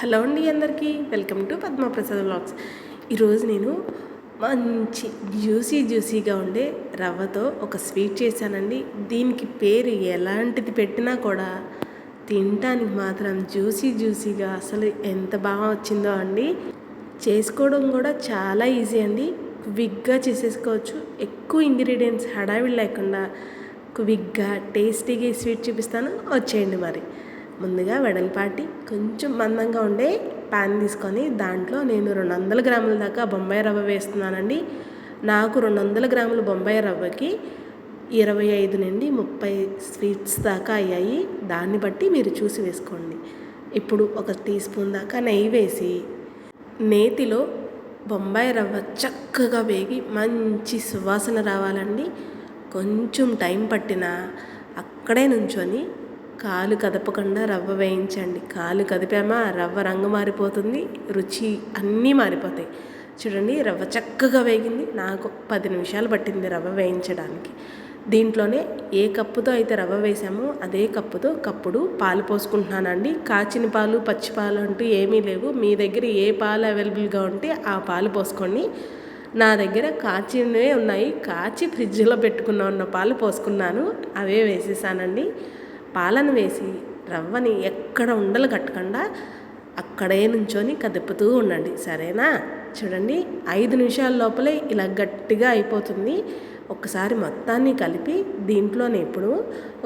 Hello అండి, అందరికీ welcome to Padma Prasad vlogs. ఈరోజు నేను మంచి జ్యూసీగా ఉండే రవ్వతో ఒక స్వీట్ చేశానండి. దీనికి పేరు ఎలాంటిది పెట్టినా కూడా తినటానికి మాత్రం జ్యూసీగా అసలు ఎంత బాగా వచ్చిందో అండి. చేసుకోవడం కూడా చాలా ఈజీ అండి. క్విక్గా చేసేసుకోవచ్చు. ఎక్కువ ఇంగ్రీడియంట్స్ హడావిడి లేకుండా క్విక్గా టేస్టీగా ఈ స్వీట్ చూపిస్తాను, వచ్చేయండి. మరి ముందుగా వెడల్పాటి కొంచెం మందంగా ఉండే ప్యాన్ తీసుకొని దాంట్లో నేను 200 గ్రాముల దాకా బొంబాయి రవ్వ వేస్తున్నానండి. నాకు 200 గ్రాముల బొంబాయి రవ్వకి 25 నుండి 30 స్వీట్స్ దాకా అయ్యాయి. దాన్ని బట్టి మీరు చూసి వేసుకోండి. ఇప్పుడు 1 టీ స్పూన్ దాకా నెయ్యి వేసి నేతిలో బొంబాయి రవ్వ చక్కగా వేగి మంచి సువాసన రావాలండి. కొంచెం టైం పట్టినా అక్కడే నుంచొని కాలు కదపకుండా రవ్వ వేయించండి. కాలు కదిపామా రవ్వ రంగు మారిపోతుంది, రుచి అన్నీ మారిపోతాయి. చూడండి, రవ్వ చక్కగా వేగింది. నాకు 10 నిమిషాలు పట్టింది రవ్వ వేయించడానికి. దీంట్లోనే ఏ కప్పుతో అయితే రవ్వ వేసామో అదే కప్పుతో కప్పుడు పాలు పోసుకుంటున్నానండి. కాచిన పాలు, పచ్చి పాలు అంటూ ఏమీ లేవు. మీ దగ్గర ఏ పాలు అవైలబుల్గా ఉంటే ఆ పాలు పోసుకోండి. నా దగ్గర కాచినవే ఉన్నాయి. కాచి ఫ్రిడ్జ్లో ఉన్న పాలు పోసుకున్నాను, అవే వేసేసానండి. పాలను వేసి రవ్వని ఎక్కడ ఉండలు కట్టకుండా అక్కడే నుంచొని కదుపుతూ ఉండండి, సరేనా? చూడండి, 5 నిమిషాల లోపలే ఇలా గట్టిగా అయిపోతుంది. ఒకసారి మొత్తాన్ని కలిపి దీంట్లోనే ఇప్పుడు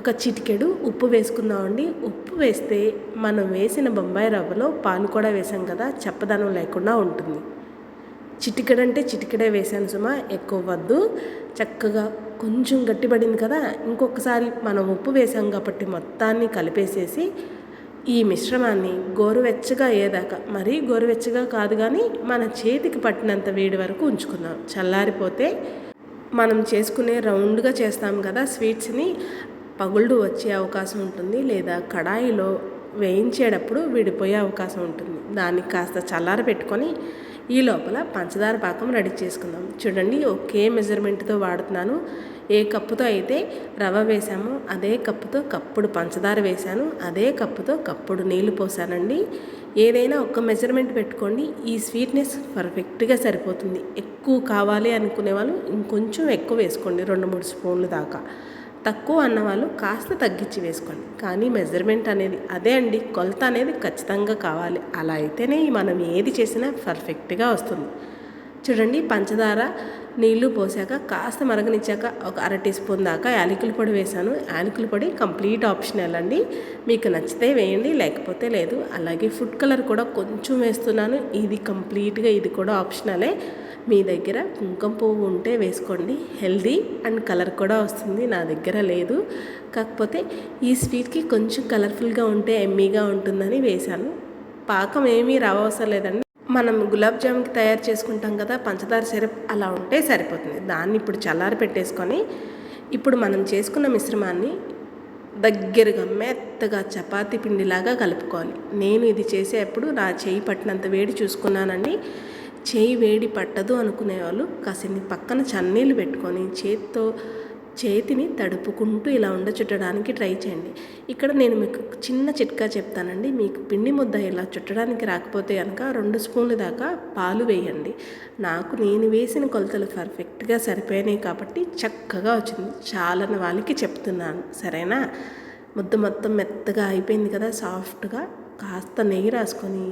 ఒక చిటికెడు ఉప్పు వేసుకుందామండి. ఉప్పు వేస్తే మనం వేసిన బొంబాయి రవ్వలో పాలు కూడా వేసాం కదా, చప్పదనం లేకుండా ఉంటుంది. చిటికెడంటే చిటికెడే వేసాను సుమా, ఎక్కువ వద్దు. చక్కగా కొంచెం గట్టిపడింది కదా, ఇంకొకసారి మనం ఉప్పు వేసాం కాబట్టి మొత్తాన్ని కలిపేసేసి ఈ మిశ్రమాన్ని గోరువెచ్చగా అయ్యేదాకా, మరీ గోరువెచ్చగా కాదు కానీ మన చేతికి పట్టినంత వేడి వరకు ఉంచుకుందాం. చల్లారిపోతే మనం చేసుకునే రౌండ్గా చేస్తాం కదా స్వీట్స్ని, పగుళ్ళు వచ్చే అవకాశం ఉంటుంది, లేదా కడాయిలో వేయించేటప్పుడు విడిపోయే అవకాశం ఉంటుంది. దాన్ని కాస్త చల్లార పెట్టుకొని ఈ లోపల పంచదార పాకం రెడీ చేసుకుందాం. చూడండి, ఒకే మెజర్మెంట్తో వాడుతున్నాను. ఏ కప్పుతో అయితే రవ్వ వేసామో అదే కప్పుతో కప్పుడు పంచదార వేశాను, అదే కప్పుతో కప్పుడు నీళ్లు పోసానండి. ఏదైనా ఒక మెజర్మెంట్ పెట్టుకోండి, ఈ స్వీట్నెస్ పర్ఫెక్ట్గా సరిపోతుంది. ఎక్కువ కావాలి అనుకునే వాళ్ళు ఇంకొంచెం ఎక్కువ వేసుకోండి, 2-3 స్పూన్లు దాకా. తక్కువ అన్నవాళ్ళు కాస్త తగ్గించి వేసుకోండి. కానీ మెజర్మెంట్ అనేది అదే అండి, కొలత అనేది ఖచ్చితంగా కావాలి. అలా అయితేనే మనం ఏది చేసినా పర్ఫెక్ట్గా వస్తుంది. చూడండి, పంచదార నీళ్లు పోసాక కాస్త మరగనిచ్చాక ఒక 1/2 టీ స్పూన్ దాకా యాలకుల పొడి వేసాను. యాలకుల పొడి కంప్లీట్ ఆప్షనల్ అండి, మీకు నచ్చితే వేయండి, లేకపోతే లేదు. అలాగే ఫుడ్ కలర్ కూడా కొంచెం వేస్తున్నాను. ఇది కంప్లీట్గా ఇది కూడా ఆప్షనలే. మీ దగ్గర కుంకుమ పువ్వు ఉంటే వేసుకోండి, హెల్దీ అండ్ కలర్ కూడా వస్తుంది. నా దగ్గర లేదు, కాకపోతే ఈ స్వీట్కి కొంచెం కలర్ఫుల్గా ఉంటే ఎమ్మీగా ఉంటుందని వేశాను. పాకం ఏమీ రావసరం లేదండి. మనం గులాబ్ జామ్కి తయారు చేసుకుంటాం కదా పంచదార సిరప్, అలా ఉంటే సరిపోతుంది. దాన్ని ఇప్పుడు చల్లారి పెట్టేసుకొని ఇప్పుడు మనం చేసుకున్న మిశ్రమాన్ని దగ్గరగా మెత్తగా చపాతీ పిండిలాగా కలుపుకోవాలి. నేను ఇది చేసేటప్పుడు నా చేయి పట్టినంత వేడి చూసుకున్నానండి. చేయి వేడి పట్టదు అనుకునే వాళ్ళు కాసిన్ని పక్కన చన్నీళ్ళు పెట్టుకొని చేతిని తడుపుకుంటూ ఇలా చుట్టడానికి ట్రై చేయండి. ఇక్కడ నేను మీకు చిన్న చిట్కా చెప్తానండి. మీకు పిండి ముద్ద ఇలా చుట్టడానికి రాకపోతే కనుక 2 స్పూన్లు దాకా పాలు వేయండి. నేను వేసిన కొలతలు పర్ఫెక్ట్గా సరిపోయినాయి కాబట్టి చక్కగా వచ్చింది. చాలని వాళ్ళకి చెప్తున్నాను, సరేనా? ముద్ద మొత్తం మెత్తగా అయిపోయింది కదా, సాఫ్ట్గా. కాస్త నెయ్యి రాసుకొని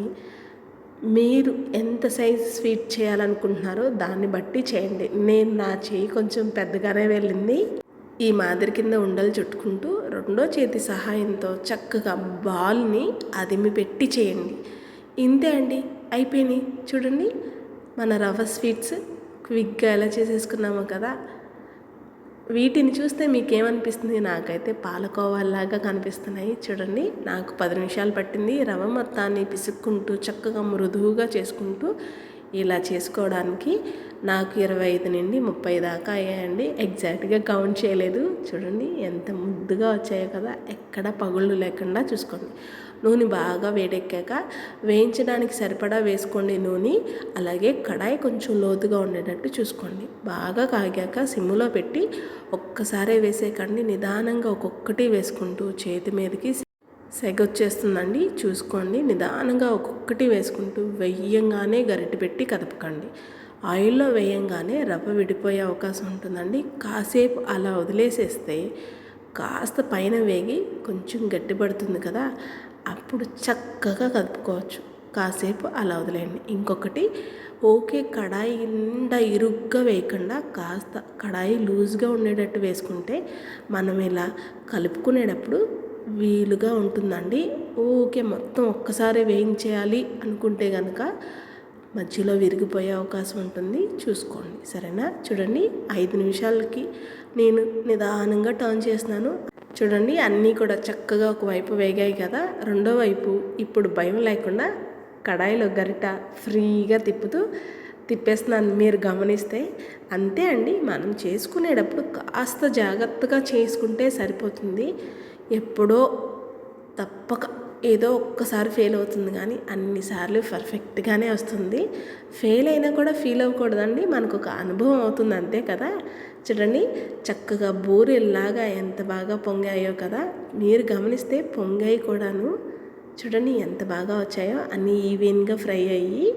మీరు ఎంత సైజ్ స్వీట్ చేయాలనుకుంటున్నారో దాన్ని బట్టి చేయండి. నా చేయి కొంచెం పెద్దగానే వెళ్ళింది. ఈ మాదిరి కింద ఉండలు చుట్టుకుంటూ రెండో చేతి సహాయంతో చక్కగా బాల్ని అదిమి పెట్టి చేయండి. ఇంతే అండి, అయిపోయినాయి. చూడండి, మన రవ్వ స్వీట్స్ క్విక్గా ఎలా చేసేసుకున్నామో కదా. వీటిని చూస్తే మీకేమనిపిస్తుంది? నాకైతే పాలకోవాలాగా కనిపిస్తున్నాయి. చూడండి, నాకు 10 నిమిషాలు పట్టింది. రవ్వ మొత్తాన్ని పిసుక్కుంటూ చక్కగా మృదువుగా చేసుకుంటూ ఇలా చేసుకోవడానికి నాకు 25 నుండి 30 దాకా అయ్యాయండి. ఎగ్జాక్ట్గా కౌంట్ చేయలేదు. చూడండి ఎంత ముద్దుగా వచ్చాయో కదా, ఎక్కడ పగుళ్ళు లేకుండా చూసుకోండి. నూనె బాగా వేడెక్కాక వేయించడానికి సరిపడా వేసుకోండి నూనె. అలాగే కడాయి కొంచెం లోతుగా ఉండేటట్టు చూసుకోండి. బాగా కాగాక సిమ్లో పెట్టి ఒక్కసారే వేసేకండి, నిదానంగా ఒక్కొక్కటి వేసుకుంటూ చేతి మీదకి సెగొచ్చేస్తుందండి. చూసుకోండి. నిదానంగా ఒక్కొక్కటి వేసుకుంటూ వెయ్యంగానే గరిటె పెట్టి కదపకండి. ఆయిల్లో వేయంగానే రవ్వ విడిపోయే అవకాశం ఉంటుందండి. కాసేపు అలా వదిలేసేస్తే కాస్త పైన వేగి కొంచెం గట్టిపడుతుంది కదా, అప్పుడు చక్కగా కలుపుకోవచ్చు. కాసేపు అలా వదిలేయండి. ఇంకొకటి, ఓకే, కడాయి నిండా ఇరుగ్గా వేయకుండా కాస్త కడాయి లూజ్గా ఉండేటట్టు వేసుకుంటే మనం ఇలా కలుపుకునేటప్పుడు వీలుగా ఉంటుందండి. ఓకే, మొత్తం ఒక్కసారి వేయించేయాలి అనుకుంటే కనుక మధ్యలో విరిగిపోయే అవకాశం ఉంటుంది. చూసుకోండి, సరేనా? చూడండి, 5 నిమిషాలకి నేను నిదానంగా టర్న్ చేస్తున్నాను. చూడండి, అన్నీ కూడా చక్కగా ఒకవైపు వేగాయి కదా, రెండో వైపు ఇప్పుడు భయం లేకుండా కడాయిలో గరిట ఫ్రీగా తిప్పేస్తున్నాను. మీరు గమనిస్తే అంతే అండి. మనం చేసుకునేటప్పుడు కాస్త జాగ్రత్తగా చేసుకుంటే సరిపోతుంది. ఎప్పుడో తప్పక ఏదో ఒక్కసారి ఫెయిల్ అవుతుంది, కానీ అన్నిసార్లు పర్ఫెక్ట్గానే వస్తుంది. ఫెయిల్ అయినా కూడా ఫీల్ అవ్వకూడదండి, మనకు ఒక అనుభవం అవుతుంది, అంతే కదా. చూడండి, చక్కగా బూరెల్లాగా ఎంత బాగా పొంగాయో కదా. మీరు గమనిస్తే పొంగాయి కూడాను. చూడండి ఎంత బాగా వచ్చాయో, అన్నీ ఈవెన్గా ఫ్రై అయ్యి.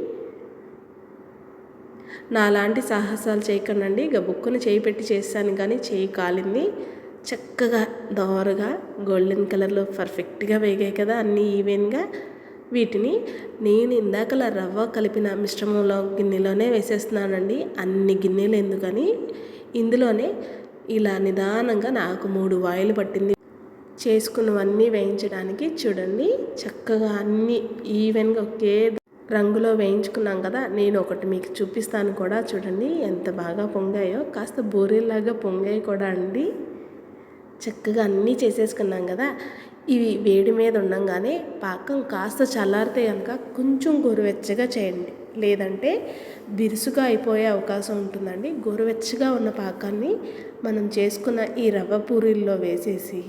నాలాంటి సాహసాలు చేయకండి. గబుక్కుని చేయి పెట్టి చేస్తాను, కానీ చేయి కాలింది. చక్కగా దోరగా గోల్డెన్ కలర్లో పర్ఫెక్ట్గా వేగాయి కదా, అన్నీ ఈవెన్గా. వీటిని నేను ఇందాకలా రవ్వ కలిపిన మిశ్రమంలో గిన్నెలోనే వేసేస్తున్నానండి. అన్ని గిన్నెలు ఎందుకని ఇందులోనే ఇలా నిదానంగా నాకు 3 వాయిలు పట్టింది చేసుకున్నవన్నీ వేయించడానికి. చూడండి, చక్కగా అన్నీ ఈవెన్గా ఒకే రంగులో వేయించుకున్నాం కదా. నేను ఒకటి మీకు చూపిస్తాను కూడా. చూడండి ఎంత బాగా పొంగాయో, కాస్త బూరెల్లాగా పొంగాయి కూడా అండి. చక్కగా అన్నీ చేసేసుకున్నాం కదా. ఇవి వేడి మీద ఉండంగానే పాకం కాస్త చల్లారితే కనుక కొంచెం గోరువెచ్చగా చేయండి, లేదంటే బిరుసుగా అయిపోయే అవకాశం ఉంటుందండి. గోరువెచ్చగా ఉన్న పాకాన్ని మనం చేసుకున్న ఈ రవ్వ పూరీల్లో వేసేసి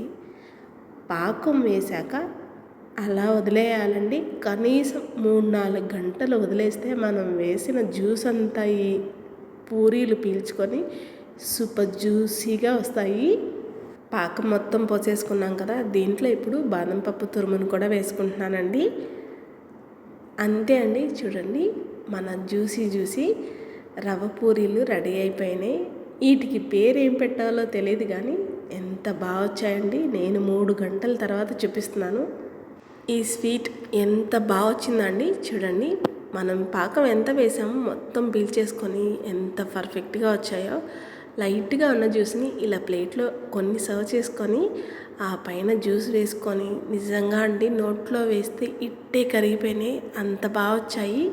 పాకం వేశాక అలా వదిలేయాలండి. కనీసం 3-4 గంటలు వదిలేస్తే మనం వేసిన జ్యూస్ అంతా ఈ పూరీలు పీల్చుకొని సూపర్ జ్యూసీగా వస్తాయి. పాకం మొత్తం పోసేసుకున్నాం కదా, దీంట్లో ఇప్పుడు బాదం పప్పు తురుమును కూడా వేసుకుంటున్నానండి. అంతే అండి. చూడండి, మన జ్యూసీ రవ్వ పూరీలు రెడీ అయిపోయినాయి. వీటికి పేరు ఏం పెట్టాలో తెలియదు, కానీ ఎంత బాగా వచ్చాయండి. నేను 3 గంటల తర్వాత చూపిస్తున్నాను. ఈ స్వీట్ ఎంత బాగా వచ్చిందండి. చూడండి, మనం పాకం ఎంత వేసామో మొత్తం పీల్చేసుకొని ఎంత పర్ఫెక్ట్గా వచ్చాయో. లైట్గా ఉన్న జ్యూస్ని ఇలా ప్లేట్లో కొన్ని సర్వ్ చేసుకొని ఆ పైన జ్యూస్ వేసుకొని నిజంగా అండి నోట్లో వేస్తే ఇట్టే కరిగిపోయినాయి, అంత బాగా వచ్చాయి.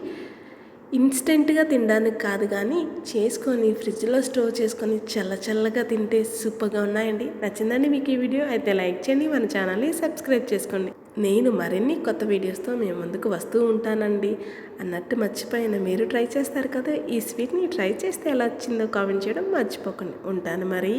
ఇన్స్టెంట్గా తినడానికి కాదు, కానీ చేసుకొని ఫ్రిడ్జ్లో స్టోర్ చేసుకొని చల్లగా తింటే సూపర్గా ఉన్నాయండి. నచ్చిందండి మీకు ఈ వీడియో? అయితే లైక్ చేయండి, మన ఛానల్ని సబ్స్క్రైబ్ చేసుకోండి. నేను మరిన్ని కొత్త వీడియోస్తో మేము ముందుకు వస్తూ ఉంటానండి. అన్నట్టు మర్చిపోయిన మీరు ట్రై చేస్తారు కదా, ఈ స్వీట్ని ట్రై చేస్తే ఎలా వచ్చిందో కామెంట్ చేయడం మర్చిపోకండి. ఉంటాను మరి.